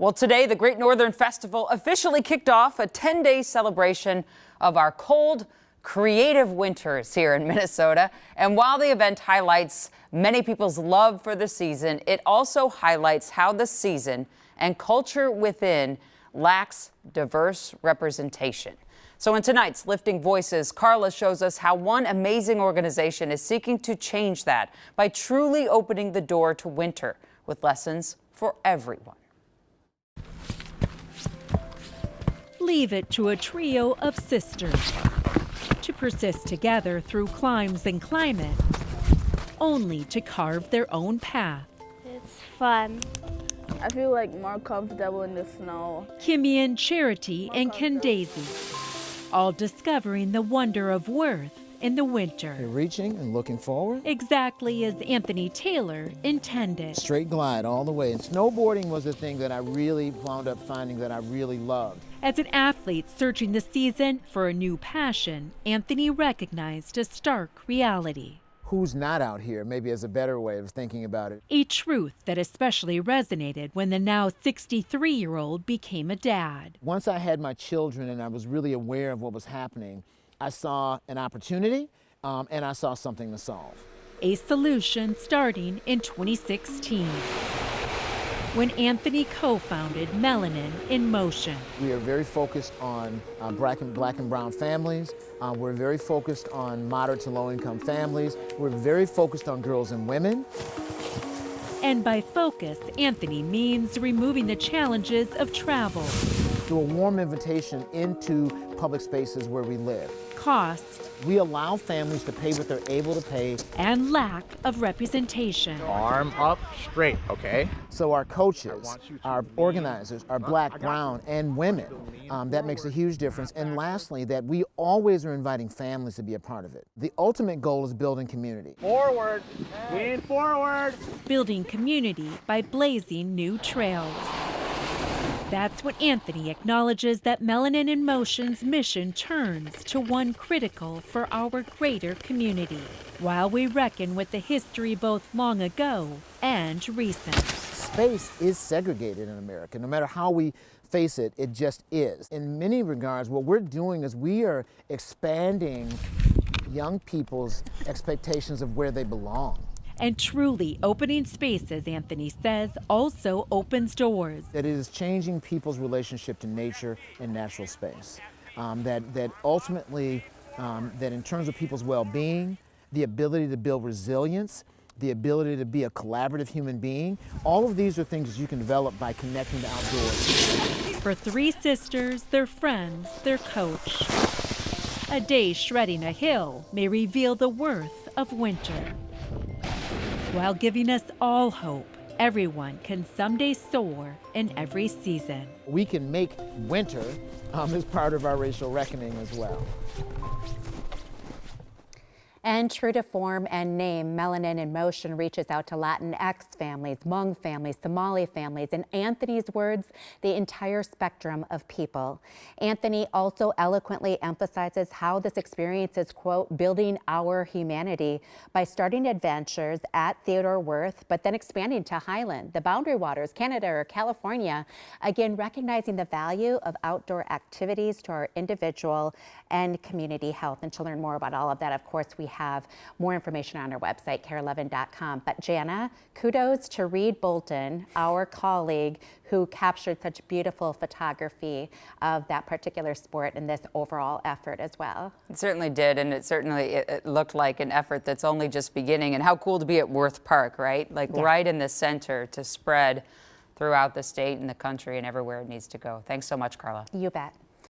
Well, today, the Great Northern Festival officially kicked off a 10-day celebration of our cold, creative winters here in Minnesota. And while the event highlights many people's love for the season, it also highlights how the season and culture within lacks diverse representation. So in tonight's Lifting Voices, Carla shows us how one amazing organization is seeking to change that by truly opening the door to winter with lessons for everyone. Leave it to a trio of sisters to persist together through climes and climate, only to carve their own path. It's fun. I feel like more comfortable in the snow. Kimmy, Charity, and Candaisy, all discovering the wonder of worth in the winter. You're reaching and looking forward. Exactly as Anthony Taylor intended. Straight glide all the way. And snowboarding was the thing that I really wound up finding that I really loved. As an athlete searching the season for a new passion, Anthony recognized a stark reality. Who's not out here, maybe as a better way of thinking about it. A truth that especially resonated when the now 63-year-old became a dad. Once I had my children and I was really aware of what was happening, I saw an opportunity and I saw something to solve. A solution starting in 2016 when Anthony co-founded Melanin in Motion. We are very focused on black and brown families. We're very focused on moderate to low-income families. We're very focused on girls and women. And by focus, Anthony means removing the challenges of travel. Through a warm invitation into public spaces where we live. Cost. We allow families to pay what they're able to pay. And lack of representation. Arm up straight, okay? So our coaches, our organizers are black, brown, and women. That makes a huge difference. And lastly, that we always are inviting families to be a part of it. The ultimate goal is building community. Forward, lean forward. Building community by blazing new trails. That's what Anthony acknowledges that Melanin in Motion's mission turns to one critical for our greater community, while we reckon with the history both long ago and recent. Space is segregated in America. No matter how we face it, it just is. In many regards, what we're doing is we are expanding young people's expectations of where they belong. And truly opening spaces, Anthony says, also opens doors. That it is changing people's relationship to nature and natural space. That ultimately, that in terms of people's well-being, the ability to build resilience, the ability to be a collaborative human being, all of these are things that you can develop by connecting to outdoors. For three sisters, their friends, their coach. A day shredding a hill may reveal the worth of winter, while giving us all hope everyone can someday soar in every season. We can make winter as part of our racial reckoning as well. And true to form and name, Melanin in Motion reaches out to Latinx families, Hmong families, Somali families, in Anthony's words, the entire spectrum of people. Anthony also eloquently emphasizes how this experience is, quote, building our humanity by starting adventures at Theodore Wirth, but then expanding to Highland, the Boundary Waters, Canada, or California, again, recognizing the value of outdoor activities to our individual and community health. And to learn more about all of that, of course, we have more information on our website, KARE11.com. But Jana, kudos to Reed Bolton, our colleague who captured such beautiful photography of that particular sport in this overall effort as well. It certainly did, and it looked like an effort that's only just beginning. And how cool to be at Wirth Park, right? Like right in the center to spread throughout the state and the country and everywhere it needs to go. Thanks so much, Carla. You bet.